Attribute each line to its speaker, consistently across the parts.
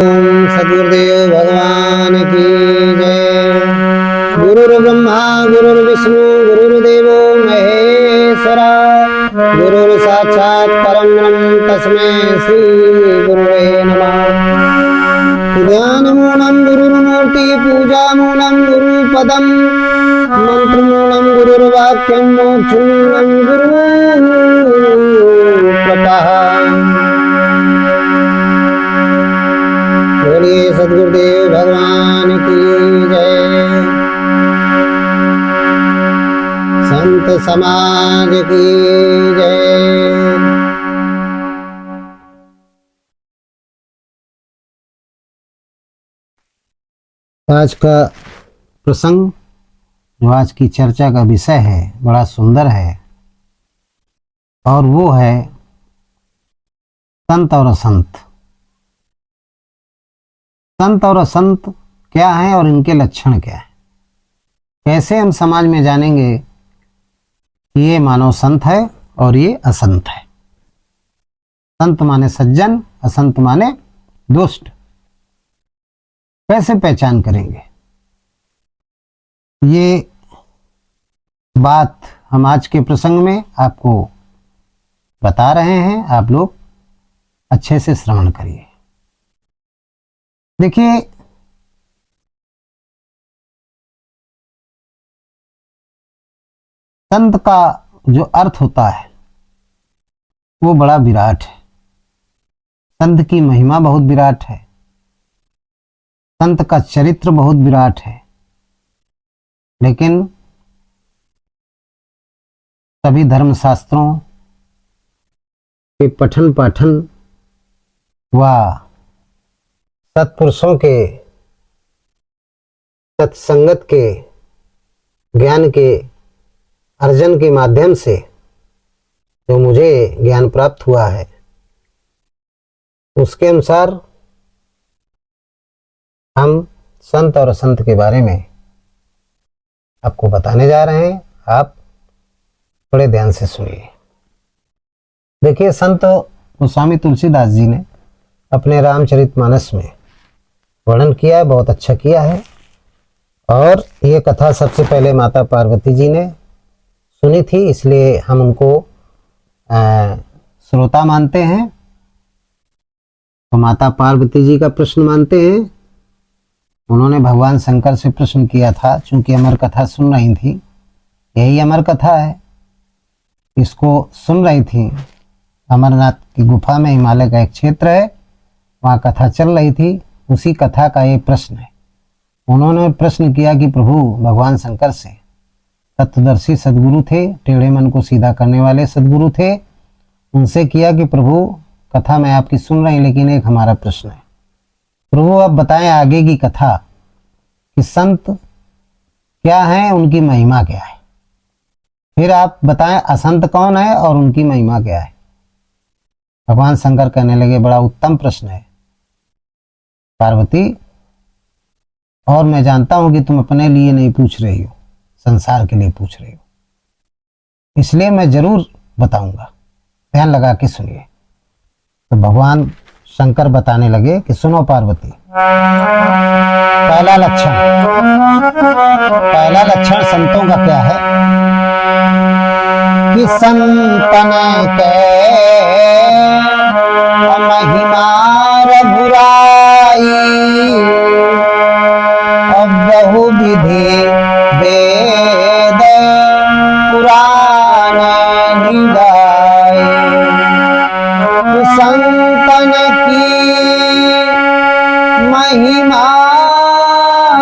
Speaker 1: ओम सद्गुरुदेव भगवान की जय। गुरुर्ब्रह्मा गुरुर्विष्णु गुरुर्देवो महेश्वरा गुरुर् साक्षात् परं ब्रह्म तस्मै श्री गुरुवे नमः। ध्यानमूलं गुरुर्मूर्ति पूजामूलं गुरुपदं मंत्रमूलं गुरुर्वाक्यं मोक्षमूलं गुरुप्रपः। बोलिए सद्गुरुदेव भगवान की जय। संत समाज की जय। आज का प्रसंग जो आज की चर्चा का विषय है बड़ा सुंदर है और वो है संत और असंत। संत और असंत क्या है और इनके लक्षण क्या है, कैसे हम समाज में जानेंगे कि ये मानव संत है और ये असंत है। संत माने सज्जन, असंत माने दुष्ट, कैसे पहचान करेंगे? ये बात हम आज के प्रसंग में आपको बता रहे हैं, आप लोग अच्छे से श्रवण करिए। देखिए, संत का जो अर्थ होता है वो बड़ा विराट है। संत की महिमा बहुत विराट है, संत का चरित्र बहुत विराट है। लेकिन सभी धर्मशास्त्रों के पठन पाठन व सत्पुरुषों के सत्संगत के ज्ञान के अर्जन के माध्यम से जो मुझे ज्ञान प्राप्त हुआ है उसके अनुसार हम संत और असंत के बारे में आपको बताने जा रहे हैं। आप बड़े ध्यान से सुनिए। देखिए, संत गोस्वामी तुलसीदास जी ने अपने रामचरितमानस में वर्णन किया है, बहुत अच्छा किया है। और ये कथा सबसे पहले माता पार्वती जी ने सुनी थी, इसलिए हम उनको श्रोता मानते हैं। तो माता पार्वती जी का प्रश्न मानते हैं। उन्होंने भगवान शंकर से प्रश्न किया था, चूंकि अमर कथा सुन रही थी, यही अमर कथा है, इसको सुन रही थी। अमरनाथ की गुफा में, हिमालय का एक क्षेत्र है, वहाँ कथा चल रही थी। उसी कथा का ये प्रश्न है। उन्होंने प्रश्न किया कि प्रभु भगवान शंकर से, तत्वदर्शी सद्गुरु थे, टेढ़े मन को सीधा करने वाले सद्गुरु थे, उनसे किया कि प्रभु कथा मैं आपकी सुन रही, लेकिन एक हमारा प्रश्न है। प्रभु आप बताएं आगे की कथा कि संत क्या है, उनकी महिमा क्या है। फिर आप बताएं असंत कौन है और उनकी महिमा क्या है। भगवान शंकर कहने लगे बड़ा उत्तम प्रश्न है पार्वती, और मैं जानता हूं कि तुम अपने लिए नहीं पूछ रही हो, संसार के लिए पूछ रही हो, इसलिए मैं जरूर बताऊंगा। ध्यान लगा के सुनिए। तो भगवान शंकर बताने लगे कि सुनो पार्वती, पहला लक्षण संतों का क्या है कि संतन के महिमा रघुराई, अब बहु विधि वेद पुराण निगाई। संतन की महिमा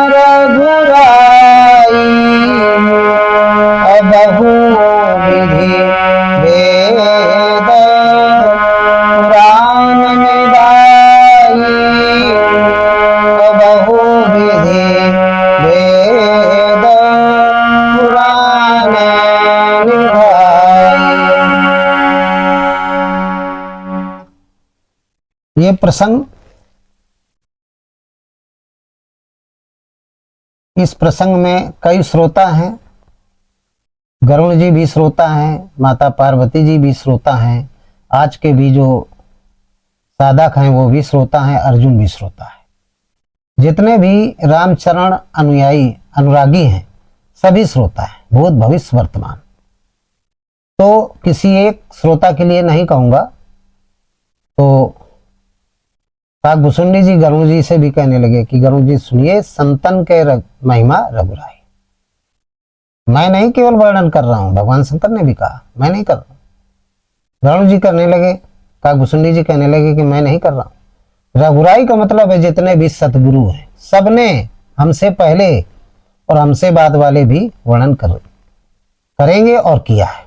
Speaker 1: रघुराई, अब बहु विधि वेद पुराण निगाई, अब बहु विधि वेद पुराण निगाई। ये प्रसंग, इस प्रसंग में कई श्रोता हैं। गरुण जी भी श्रोता हैं, माता पार्वती जी भी श्रोता हैं। आज के भी जो साधक हैं वो भी श्रोता हैं, अर्जुन भी श्रोता है। जितने भी रामचरण अनुयायी अनुरागी हैं सभी श्रोता हैं, भूत भविष्य वर्तमान। तो किसी एक श्रोता के लिए नहीं कहूंगा, तो काकभूषुंडी जी गरुड़ जी से भी कहने लगे कि गरुड़ जी सुनिए, संतन के महिमा रघुराई। मैं नहीं केवल वर्णन कर रहा हूं, भगवान शंकर ने भी कहा, मैं नहीं कर रहा हूं। गरुड़ जी करने लगे, काकभूषुंडी जी कहने लगे कि मैं नहीं कर रहा हूं। रघुराई का मतलब है जितने भी सतगुरु हैं सबने हमसे पहले और हमसे बाद वाले भी वर्णन करेंगे और किया है।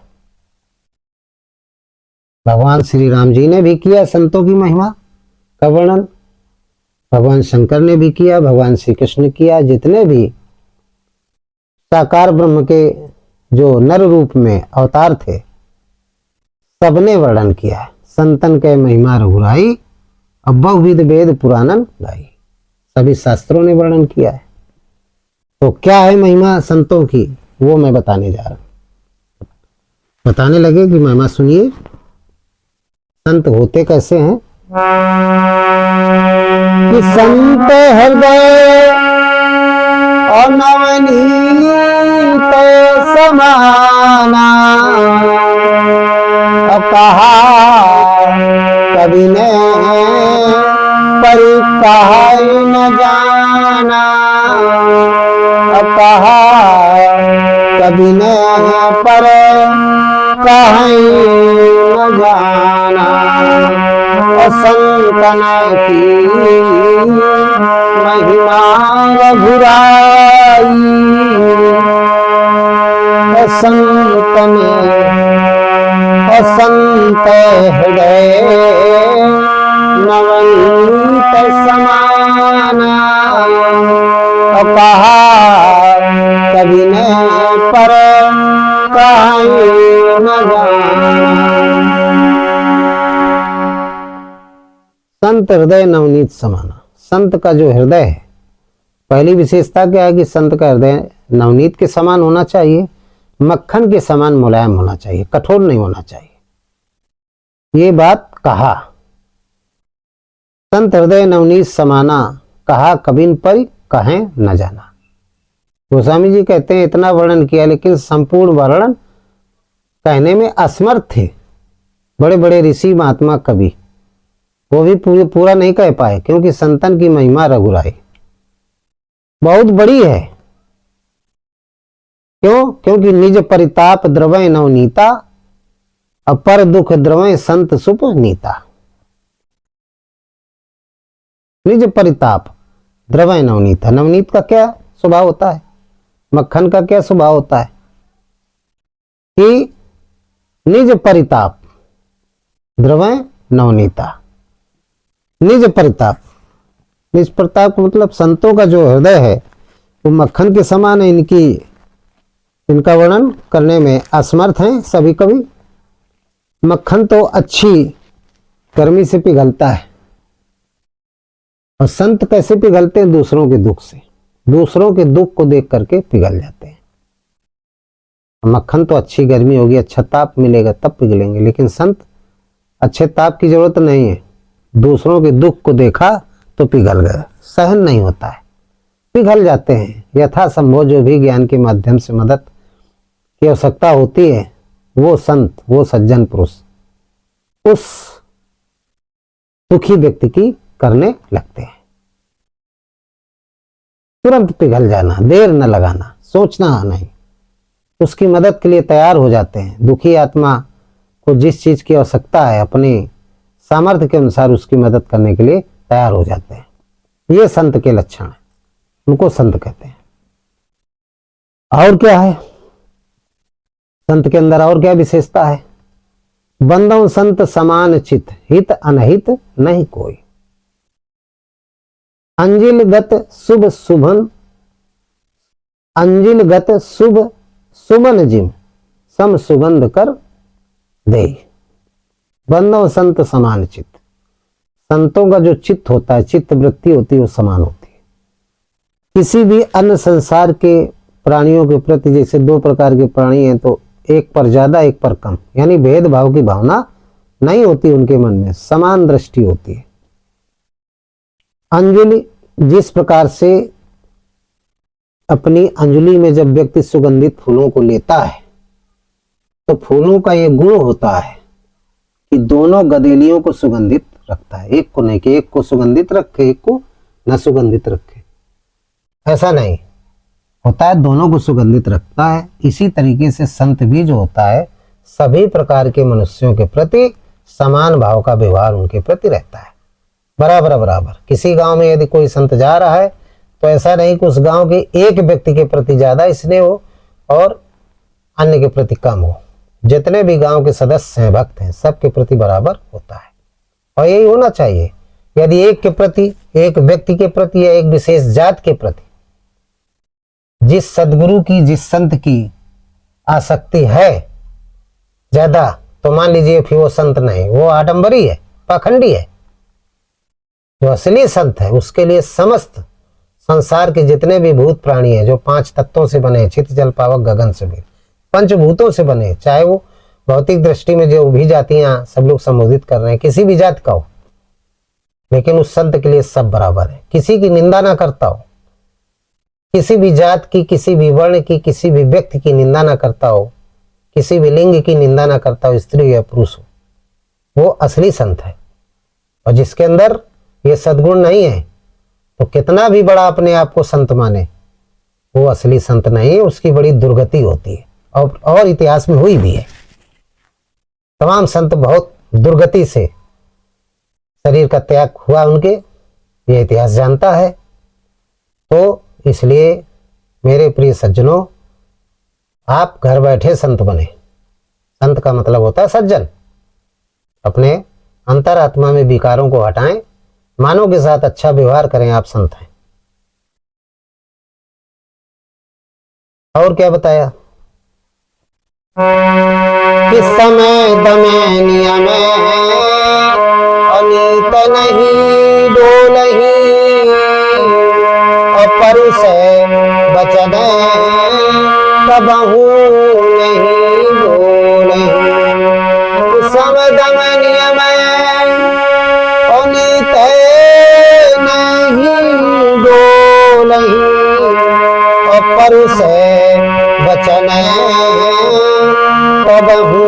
Speaker 1: भगवान श्री राम जी ने भी किया संतों की महिमा का वर्णन, भगवान शंकर ने भी किया, भगवान श्री कृष्ण ने किया। जितने भी साकार ब्रह्म के जो नर रूप में अवतार थे सबने वर्णन किया है। संतन के महिमा रघुराई, अब बहुविध वेद पुराणन गाई, सभी शास्त्रों ने वर्णन किया है। तो क्या है महिमा संतों की, वो मैं बताने जा रहा हूं। बताने लगे कि महिमा सुनिए, संत होते कैसे हैं। कि संत हृदय और नवनीत समाना, अब कहा कभी ने परि कहा न जाना, अब कहा कभी ने पर कहीं न जाना। संतन की महिमा रघुराई, संतन संत हृदय नवनीत समाना, कहा कभी ने पर कहीं न जाना। संत हृदय नवनीत समाना, संत का जो हृदय है, पहली विशेषता क्या है कि संत का हृदय नवनीत के समान होना चाहिए, मक्खन के समान मुलायम होना चाहिए, कठोर नहीं होना चाहिए। ये बात कहा। संत हृदय नवनीत समाना, कहा कबिन पर कहें न जाना। गोस्वामी जी कहते हैं इतना वर्णन किया लेकिन संपूर्ण वर्णन कहने में असमर्थ थे बड़े बड़े ऋषि महात्मा कवि, वो भी पूरा नहीं कह पाए, क्योंकि संतन की महिमा रघुराई बहुत बड़ी है। क्यों? क्योंकि निज परिताप द्रवय नवनीता, अपर दुख द्रवय संत सुप नीता। निज परिताप द्रवय नवनीता, नवनीत का क्या स्वभाव होता है, मक्खन का क्या स्वभाव होता है कि निज परिताप द्रवय नवनीता। निज प्रताप, निज प्रताप का मतलब संतों का जो हृदय है वो मक्खन के समान है। इनका वर्णन करने में असमर्थ हैं सभी कवि। मक्खन तो अच्छी गर्मी से पिघलता है, और संत कैसे पिघलते हैं? दूसरों के दुख से, दूसरों के दुख को देख करके पिघल जाते हैं। मक्खन तो अच्छी गर्मी होगी, अच्छा ताप मिलेगा तब पिघलेंगे, लेकिन संत अच्छे ताप की जरूरत नहीं है, दूसरों के दुख को देखा तो पिघल गया, सहन नहीं होता है, पिघल जाते हैं। यथासंभव जो भी ज्ञान के माध्यम से मदद की आवश्यकता होती है वो संत, वो सज्जन पुरुष उस दुखी व्यक्ति की करने लगते हैं। तुरंत पिघल जाना, देर न लगाना, सोचना नहीं, उसकी मदद के लिए तैयार हो जाते हैं। दुखी आत्मा को जिस चीज की आवश्यकता है अपने सामर्थ्य के अनुसार उसकी मदद करने के लिए तैयार हो जाते हैं। ये संत के लक्षण है, उनको संत कहते हैं। और क्या है संत के अंदर, और क्या विशेषता है? बंदों संत समान चित, हित अनहित नहीं कोई। अंजिलगत शुभ शुभन, अंजिलगत शुभ सुमन जिम, सम सुगंध कर दे। बंदो संत समान चित्त, संतों का जो चित्त होता है, चित्त वृत्ति होती है वो समान होती है। किसी भी अन्य संसार के प्राणियों के प्रति, जैसे दो प्रकार के प्राणी हैं तो एक पर ज्यादा एक पर कम, यानी भेदभाव की भावना नहीं होती उनके मन में, समान दृष्टि होती है। अंजलि, जिस प्रकार से अपनी अंजलि में जब व्यक्ति सुगंधित फूलों को लेता है तो फूलों का ये गुण होता है कि दोनों गदेलियों को सुगंधित रखता है, एक को नहीं कि एक को सुगंधित रखे एक को न सुगंधित रखे, ऐसा नहीं होता है, दोनों को सुगंधित रखता है। इसी तरीके से संत भी जो होता है सभी प्रकार के मनुष्यों के प्रति समान भाव का व्यवहार उनके प्रति रहता है, बराबर बराबर। किसी गांव में यदि कोई संत जा रहा है तो ऐसा नहीं कि उस गांव के एक व्यक्ति के प्रति ज्यादा स्नेह हो और अन्य के प्रति कम हो। जितने भी गांव के सदस्य हैं, भक्त हैं, सबके प्रति बराबर होता है और यही होना चाहिए। यदि एक के प्रति, एक व्यक्ति के प्रति या एक विशेष जात के प्रति जिस सदगुरु की, जिस संत की आसक्ति है ज्यादा, तो मान लीजिए फिर वो संत नहीं, वो आडंबरी है, पाखंडी है। जो असली संत है उसके लिए समस्त संसार के जितने भी भूत प्राणी हैं जो 5 तत्वों से बने, चित्त जल पावक गगन समीर, पंचभूतों से बने, चाहे वो भौतिक दृष्टि में जो भी जातियां सब लोग संबोधित कर रहे हैं, किसी भी जात का हो, लेकिन उस संत के लिए सब बराबर है। किसी की निंदा ना करता हो, किसी भी जात की, किसी भी वर्ण की, किसी भी व्यक्ति की निंदा ना करता हो, किसी भी लिंग की निंदा ना करता हो, स्त्री या पुरुष हो, वो असली संत है। और जिसके अंदर ये सद्गुण नहीं है तो कितना भी बड़ा अपने आप को संत माने, वो असली संत नहीं है, उसकी बड़ी दुर्गति होती है और इतिहास में हुई भी है। तमाम संत बहुत दुर्गति से शरीर का त्याग हुआ उनके, ये इतिहास जानता है। तो इसलिए मेरे प्रिय सज्जनों, आप घर बैठे संत बने। संत का मतलब होता है सज्जन। अपने अंतरात्मा में विकारों को हटाएं, मानव के साथ अच्छा व्यवहार करें, आप संत हैं। और क्या बताया कि समय दमे नियम अनीत नहीं डोलही, अपरुष बचन कबहू नहीं बोलही। समय दम नियम अनीत नहीं डोलही, अपरुष बचन कबहू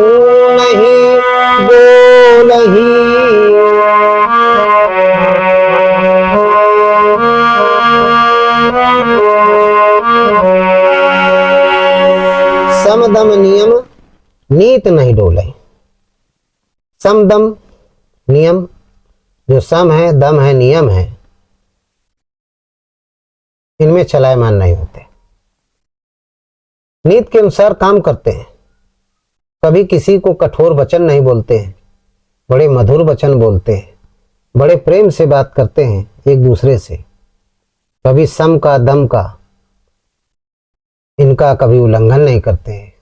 Speaker 1: नहीं बोलही। समदम नियम नीत नहीं डोले। समदम नियम, जो सम है, दम है, नियम है, इनमें चलायमान नहीं होते, नीत के अनुसार काम करते हैं। कभी किसी को कठोर वचन नहीं बोलते हैं, बड़े मधुर वचन बोलते हैं, बड़े प्रेम से बात करते हैं एक दूसरे से। कभी सम का, दम का, इनका कभी उल्लंघन नहीं करते हैं।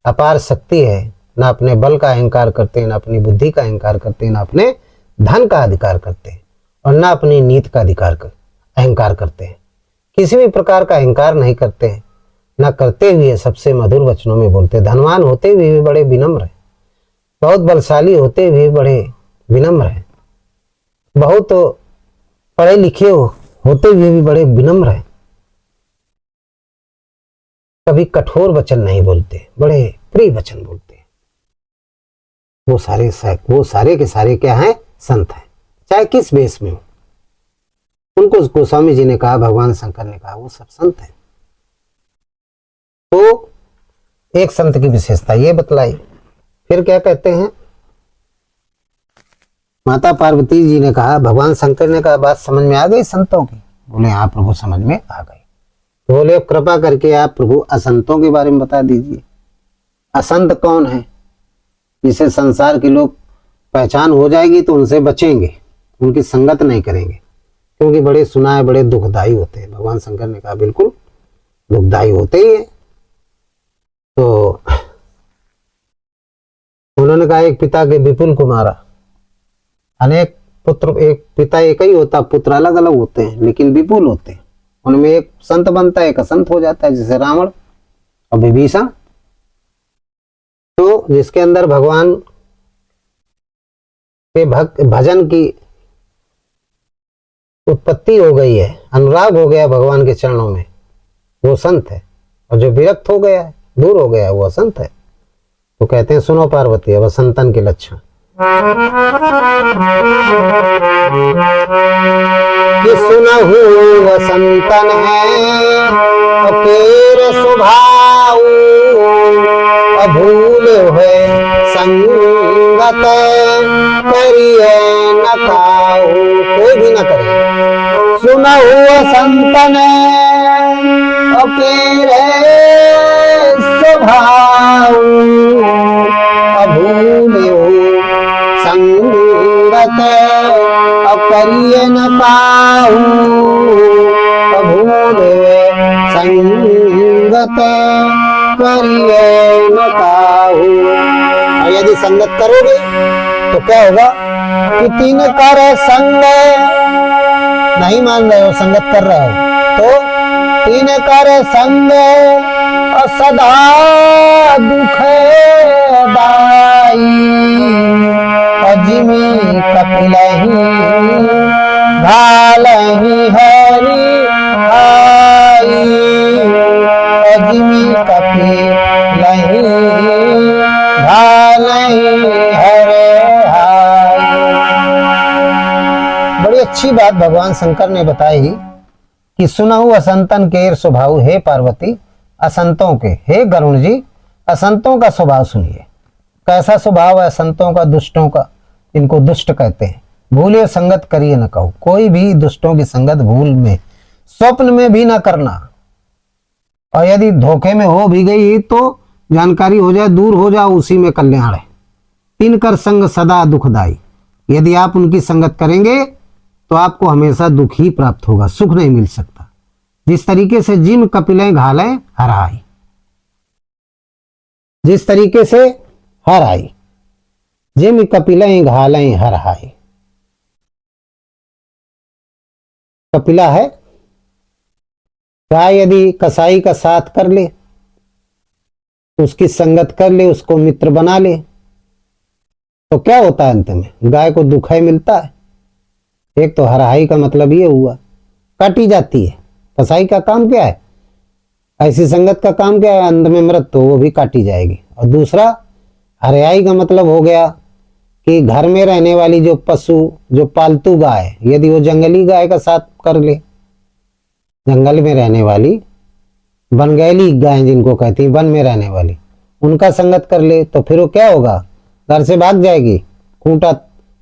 Speaker 1: अपार शक्ति है, ना अपने बल का अहंकार करते हैं, ना अपनी बुद्धि का अहंकार करते हैं, ना अपने धन का अधिकार करते हैं और ना अपनी नीत का अहंकार करते हैं। किसी भी प्रकार का अहंकार नहीं करते हैं, ना करते हुए सबसे मधुर वचनों में बोलते हैं। धनवान होते हुए भी बड़े विनम्र हैं, बहुत बलशाली होते हुए बड़े विनम्र हैं, बहुत पढ़े लिखे होते हुए भी बड़े विनम्र हैं। कभी कठोर वचन नहीं बोलते, बड़े प्रिय वचन बोलते हैं। वो सारे के सारे क्या हैं? संत हैं, चाहे किस वेश में हो। उनको गोस्वामी जी ने कहा, भगवान शंकर ने कहा, वो सब संत हैं। तो एक संत की विशेषता ये बतलाई। फिर क्या कहते हैं, माता पार्वती जी ने कहा, भगवान शंकर ने कहा, बात समझ में आ गई संतों की? बोले हाँ प्रभु, समझ में आ गई। तो बोले कृपा करके आप प्रभु असंतों के बारे में बता दीजिए। असंत कौन है? जिसे संसार के लोग पहचान हो जाएगी तो उनसे बचेंगे, उनकी संगत नहीं करेंगे, क्योंकि बड़े सुनाए, बड़े दुखदाई होते हैं। भगवान शंकर ने कहा बिल्कुल दुखदाई होते ही है। तो उन्होंने कहा, एक पिता के विपुल को मारा, अनेक पुत्र, एक पिता एक ही होता, पुत्र अलग अलग होते हैं लेकिन विपुल होते हैं। उनमें एक संत बनता है, एक असंत हो जाता है, जैसे रावण और विभीषण। तो जिसके अंदर भगवान पे भजन की उत्पत्ति हो गई है, अनुराग हो गया भगवान के चरणों में, वो संत है। और जो विरक्त हो गया है, दूर हो गया है, वो असंत है। तो कहते हैं सुनो पार्वती, अब असंतन के लक्षण कि सुनहु वसंतन है अकेर स्वभाव, अभूल है संगत करिए न काऊ, कोई भी न करे। सुनहु वसंतन अकेर स्वभाव, अभूल संगत करिए न पाऊ, अभूल संगत करिए न पाऊ। और यदि संगत करोगे तो क्या होगा कि तीन कर संग, नहीं मान रहे हो, संगत कर रहे हो तो तीन कर संग सदा दुख दाई, अजमी कपिलहि घालहि हरि आई, अजमी कपिलहि घालहि हरि आई। बड़ी अच्छी बात भगवान शंकर ने बताई कि सुनहु असंतन केर स्वभाव, हे पार्वती असंतों के, हे गरुण जी असंतों का स्वभाव सुनिए। कैसा स्वभाव है असंतों का, दुष्टों का, इनको दुष्ट कहते हैं। भूले संगत करिए न कहो, कोई भी दुष्टों की संगत भूल में, स्वप्न में भी ना करना। और यदि धोखे में हो भी गई तो जानकारी हो जाए, दूर हो जाओ, उसी में कल्याण है। तीन कर संग सदा दुखदाई, यदि आप उनकी संगत करेंगे तो आपको हमेशा दुख ही प्राप्त होगा, सुख नहीं मिल सकता। जिस तरीके से जिम कपिलें घालें हराई, जिस तरीके से हर आई, जिम कपिलें घालें हर आई। कपिला है गाय, यदि कसाई का साथ कर ले, उसकी संगत कर ले, उसको मित्र बना ले, तो क्या होता है अंत में, गाय को दुख ही मिलता है। एक तो हराई का मतलब ये हुआ काटी जाती है, कसाई का काम क्या है, ऐसी संगत का काम क्या है, अंत में मृत्यु, वो भी काटी जाएगी। और दूसरा हरियाई का मतलब हो गया कि घर में रहने वाली जो पशु, जो पालतू गाय, यदि वो जंगली गाय का साथ कर ले, जंगल में रहने वाली बनगैली गाय जिनको कहती है, वन में रहने वाली, उनका संगत कर ले, तो फिर वो क्या होगा, घर से भाग जाएगी, खूंटा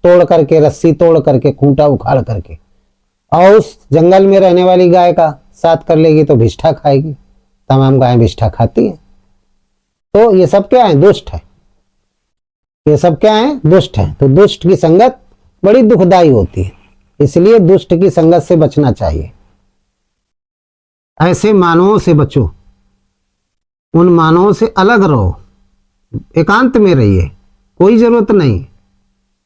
Speaker 1: तोड़ करके, रस्सी तोड़ करके, खूंटा उखाड़ करके। और उस जंगल में रहने वाली गाय का साथ कर लेगी तो भिष्ठा खाएगी, तमाम गायें भिष्ठा खाती हैं। तो ये सब क्या है, दुष्ट है, ये सब क्या है, दुष्ट है। तो दुष्ट की संगत बड़ी दुखदाई होती है, इसलिए दुष्ट की संगत से बचना चाहिए। ऐसे मानवों से बचो, उन मानवों से अलग रहो, एकांत में रहिए, कोई जरूरत नहीं।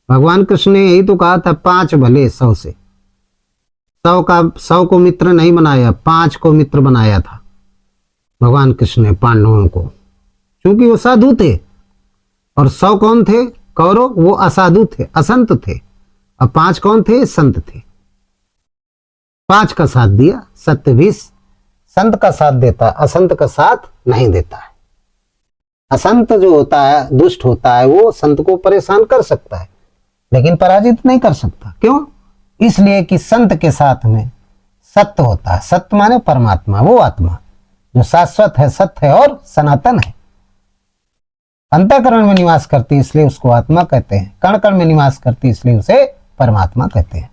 Speaker 1: भगवान कृष्ण ने यही तो कहा था, 5 भले 100 से, 100 को मित्र नहीं बनाया, 5 को मित्र बनाया था भगवान कृष्ण ने पांडवों को, क्योंकि वो साधु थे। और 100 कौन थे, कौरव, वो असाधु थे, असंत थे। और 5 कौन थे, संत थे। 5 का साथ दिया, सत्य भी संत का साथ देता है, असंत का साथ नहीं देता है। असंत जो होता है, दुष्ट होता है, वो संत को परेशान कर सकता है लेकिन पराजित नहीं कर सकता। क्यों? इसलिए कि संत के साथ में सत्य होता है। सत्य माने परमात्मा, वो आत्मा जो शाश्वत है, सत्य है और सनातन है। अंतःकरण में निवास करती है इसलिए उसको आत्मा कहते हैं, कण कण में निवास करती है इसलिए उसे परमात्मा कहते हैं।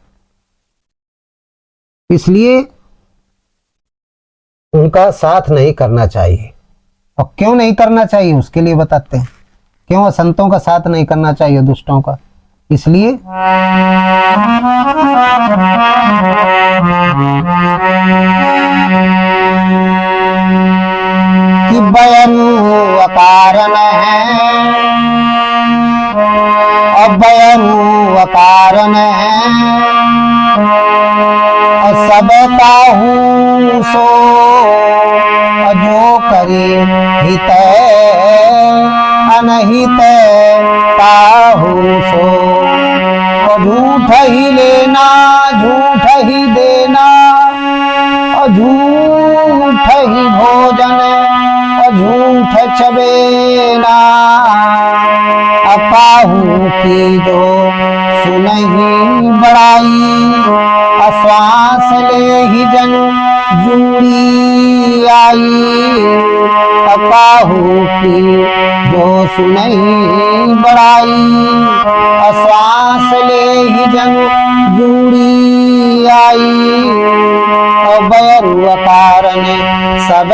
Speaker 1: इसलिए उनका साथ नहीं करना चाहिए। और क्यों नहीं करना चाहिए उसके लिए बताते हैं, क्यों संतों का साथ नहीं करना चाहिए दुष्टों का। इसलिए कि बयनु अकारण है, अबयनु अकारण है, सब काहू सो जो करी हित अनहित काहू सो। झूठ ही लेना झूठ ही देना, झूठ ही भोजन झूठ चबेना, अकाहू की जो सुनही बड़ाई, श्वास ले ही जन जूड़ी आई, अकाहू की जो सुनही बड़ाई, श्वास ले ही जन जूड़ी आई, बैरु कारण सब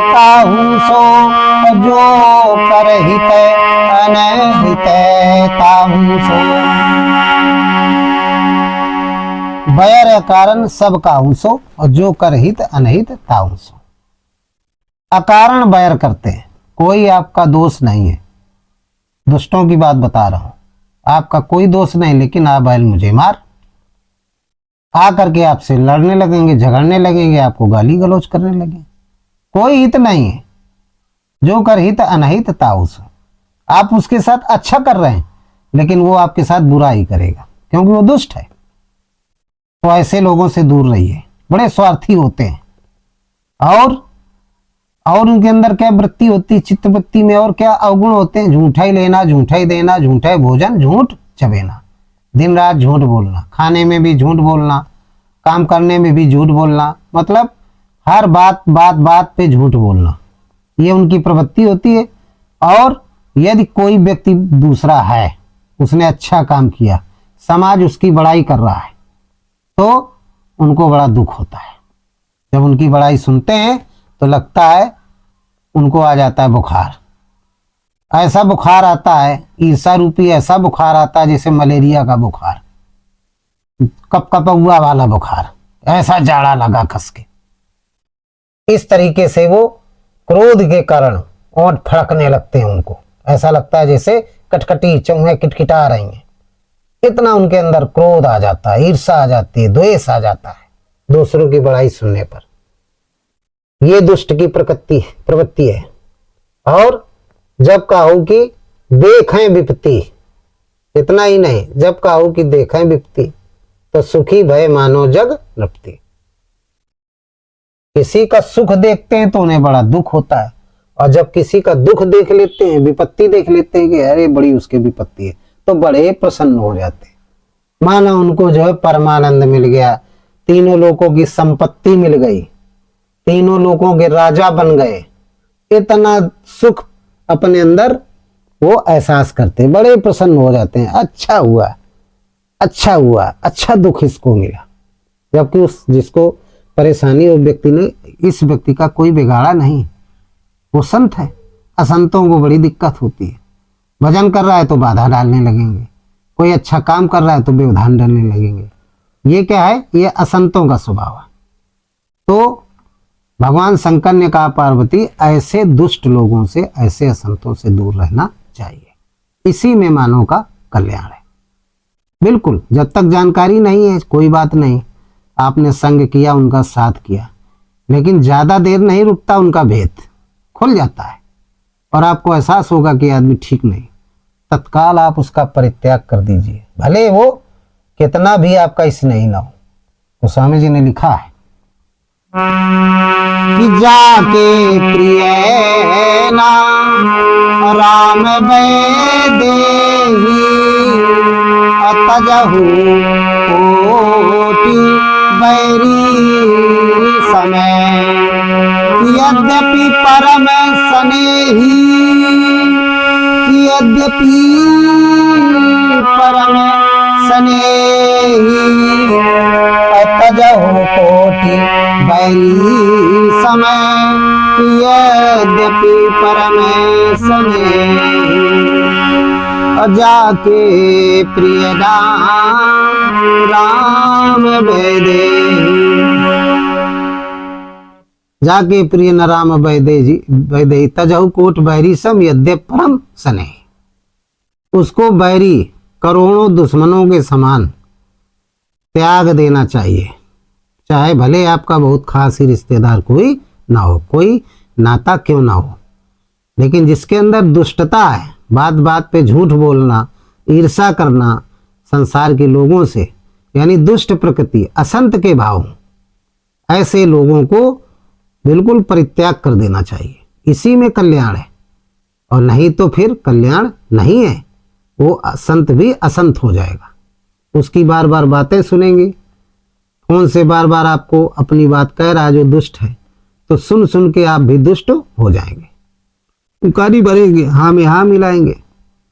Speaker 1: काहू सो, जो कर हित अनहित ताहू सो, बैर कारण सब काहू सो, और जो कर हित अनहित ताहू सो। अकारण बैर करते हैं, कोई आपका दोष नहीं है, दुष्टों की बात बता रहा हूं, आपका कोई दोष नहीं, लेकिन आप बैल मुझे मार, आ करके आपसे लड़ने लगेंगे, झगड़ने लगेंगे, आपको गाली गलौज करने लगेंगे, कोई हित नहीं है। जो कर हित अनहित ताहू सो, आप उसके साथ अच्छा कर रहे हैं, लेकिन वो आपके साथ बुरा ही करेगा, क्योंकि वो दुष्ट है। तो ऐसे लोगों से दूर रहिए, बड़े स्वार्थी होते हैं, और उनके अंदर क्या वृत्ति होती है, चित्त वृत्ति में और क्या अवगुण होते हैं, झूठा ही लेना झूठा ही देना, झूठा ही भोजन झूठ चबेना, दिन रात झूठ बोलना, खाने में भी झूठ बोलना, काम करने में भी झूठ बोलना, मतलब हर बात पे झूठ बोलना, ये उनकी प्रवृत्ति होती है। और यदि कोई व्यक्ति दूसरा है, उसने अच्छा काम किया, समाज उसकी बड़ाई कर रहा है, तो उनको बड़ा दुख होता है। जब उनकी बड़ाई सुनते हैं तो लगता है उनको आ जाता है बुखार, ऐसा बुखार आता है, ईर्षा रूपी ऐसा बुखार आता है जैसे मलेरिया का बुखार, कपकपौआ वाला बुखार, ऐसा जाड़ा लगा कस के। इस तरीके से वो क्रोध के कारण ओंठ फड़कने लगते हैं, उनको ऐसा लगता है जैसे कटकटी चौहे किटकिटा रही हैं, इतना उनके अंदर क्रोध आ जाता है, ईर्षा आ जाती है, द्वेष आ जाता है दूसरों की बड़ाई सुनने पर। ये दुष्ट की प्रवृत्ति है। और जब कहो कि देखें विपत्ति, इतना ही नहीं, जब कहो कि देखें विपत्ति तो सुखी भय मानो जग नृपति। किसी का सुख देखते हैं तो उन्हें बड़ा दुख होता है, और जब किसी का दुख देख लेते हैं, विपत्ति देख लेते हैं कि अरे बड़ी उसकी विपत्ति है, तो बड़े प्रसन्न हो जाते हैं, मानो उनको जो है परमानंद मिल गया, तीनों लोगों की संपत्ति मिल गई, तीनों लोगों के राजा बन गए, इतना सुख अपने अंदर वो एहसास करते, बड़े प्रसन्न हो जाते हैं, अच्छा हुआ अच्छा हुआ, अच्छा दुख इसको मिला। जबकि उस जिसको परेशानी उस व्यक्ति ने, इस व्यक्ति का कोई बिगाड़ा नहीं, वो संत है। असंतों को बड़ी दिक्कत होती है, भजन कर रहा है तो बाधा डालने लगेंगे, कोई अच्छा काम कर रहा है तो व्यवधान डालने लगेंगे। ये क्या है, ये असंतों का स्वभाव है। तो भगवान शंकर ने कहा पार्वती, ऐसे दुष्ट लोगों से, ऐसे असंतों से दूर रहना चाहिए, इसी में मानव का कल्याण है। बिल्कुल, जब तक जानकारी नहीं है कोई बात नहीं, आपने संग किया, उनका साथ किया, लेकिन ज्यादा देर नहीं रुकता, उनका भेद खुल जाता है और आपको एहसास होगा कि आदमी ठीक नहीं, तत्काल आप उसका परित्याग कर दीजिए, भले वो कितना भी आपका इस नहीं ना हो। गोस्वामी जी ने लिखा है कि जाके प्रिय नाम राम वैदेही, तजहु कोटि बैरी समय, यद्यपि परम स्नेही, यद्यपि परम स्नेही, तजहु कोटि बैरी समय, यद्यपि परम स्नेही, जाके प्रिय राम वैदेही, जाके प्रिय न राम वैदेही, तजहु कोट बैरी सम यद्यप परम स्नेह। उसको बैरी करोड़ों दुश्मनों के समान त्याग देना चाहिए, चाहे भले आपका बहुत खास ही रिश्तेदार कोई ना हो, कोई नाता क्यों ना हो, लेकिन जिसके अंदर दुष्टता है, बात बात पे झूठ बोलना, ईर्षा करना, संसार के लोगों से, यानी दुष्ट प्रकृति असंत के भाव, ऐसे लोगों को बिल्कुल परित्याग कर देना चाहिए। इसी में कल्याण है, और नहीं तो फिर कल्याण नहीं है। वो संत भी असंत हो जाएगा, उसकी बार बार बातें सुनेंगे, फोन से बार बार आपको अपनी बात कह रहा है जो दुष्ट है, तो सुन सुन के आप भी दुष्ट हो जाएंगे, उकारी भरेंगे, हाँ में हाँ मिलाएंगे।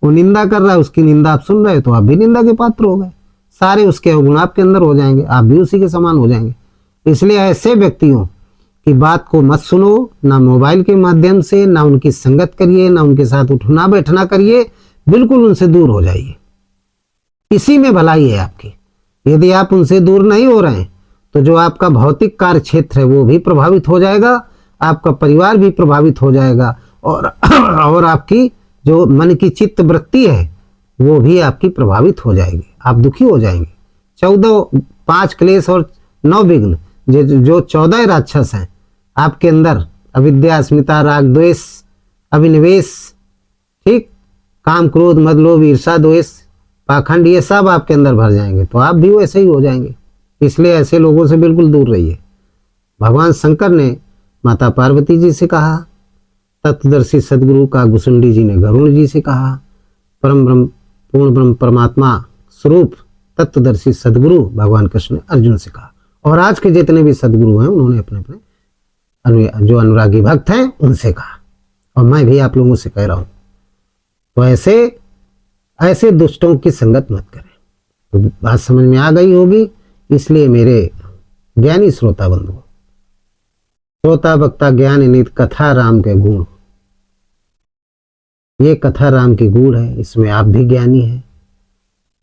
Speaker 1: वो निंदा कर रहा है, उसकी निंदा आप सुन रहे हो तो आप भी निंदा के पात्र हो गए, सारे उसके अवगुण आपके अंदर हो जाएंगे, आप भी उसी के समान हो जाएंगे। इसलिए ऐसे व्यक्तियों की बात को मत सुनो, ना मोबाइल के माध्यम से, ना उनकी संगत करिए, ना उनके साथ उठना बैठना करिए, बिल्कुल उनसे दूर हो जाइए। इसी में भलाई है आपकी। यदि आप उनसे दूर नहीं हो रहे हैं तो जो आपका भौतिक कार्य क्षेत्र है वो भी प्रभावित हो जाएगा, आपका परिवार भी प्रभावित हो जाएगा, और आपकी जो मन की चित्त वृत्ति है वो भी आपकी प्रभावित हो जाएगी, आप दुखी हो जाएंगे। 5 क्लेश और 9 विघ्न, जो 14 राक्षस हैं आपके अंदर, अविद्या, अस्मिता, राग, द्वेष, अभिनिवेश, ठीक, काम, क्रोध, मद, लोभ, ईर्षा, द्वेष, पाखंड, ये सब आपके अंदर भर जाएंगे, तो आप भी वैसे ही हो जाएंगे। इसलिए ऐसे लोगों से बिल्कुल दूर रहिए। भगवान शंकर ने माता पार्वती जी से कहा, तत्वदर्शी सदगुरु कागभूषुंडी जी ने गरुड़ जी से कहा, परम ब्रह्म पूर्ण ब्रह्म परमात्मा स्वरूप तत्वदर्शी सदगुरु भगवान कृष्ण ने अर्जुन से कहा, और आज के जितने भी सदगुरु हैं उन्होंने अपने अपने जो अनुरागी भक्त हैं उनसे कहा, और मैं भी आप लोगों से कह रहा हूं। तो ऐसे दुष्टों की संगत मत करें। तो बात समझ में आ गई होगी। इसलिए मेरे ज्ञानी श्रोता बंधु, श्रोता वक्ता ज्ञान नित कथा राम के गुण, ये कथा राम की गुण है, इसमें आप भी ज्ञानी हैं।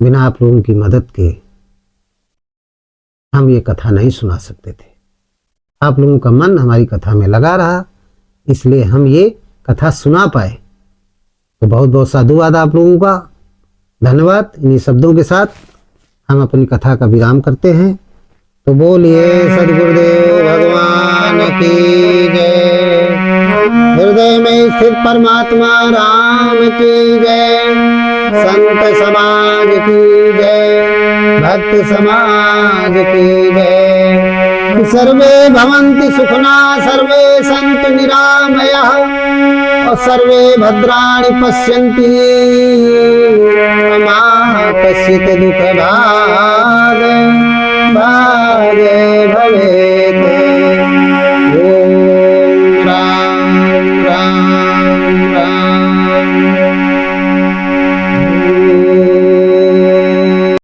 Speaker 1: बिना आप लोगों की मदद के हम ये कथा नहीं सुना सकते थे। आप लोगों का मन हमारी कथा में लगा रहा, इसलिए हम ये कथा सुना पाए। तो बहुत बहुत साधुवाद आप लोगों का, धन्यवाद। इन्हीं शब्दों के साथ हम अपनी कथा का विराम करते हैं। तो बोलिए सद्गुरुदेव भगवान की जय। हृदय में स्थित परमात्मा राम की जय। संत समाज की जय, भक्त समाज की जय। सर्वे भवन्ति सुखिना, सर्वे सन्तु निरामयाः, और सर्वे भद्राणि पश्यन्ति मा कश्चित् दुःखभाग्।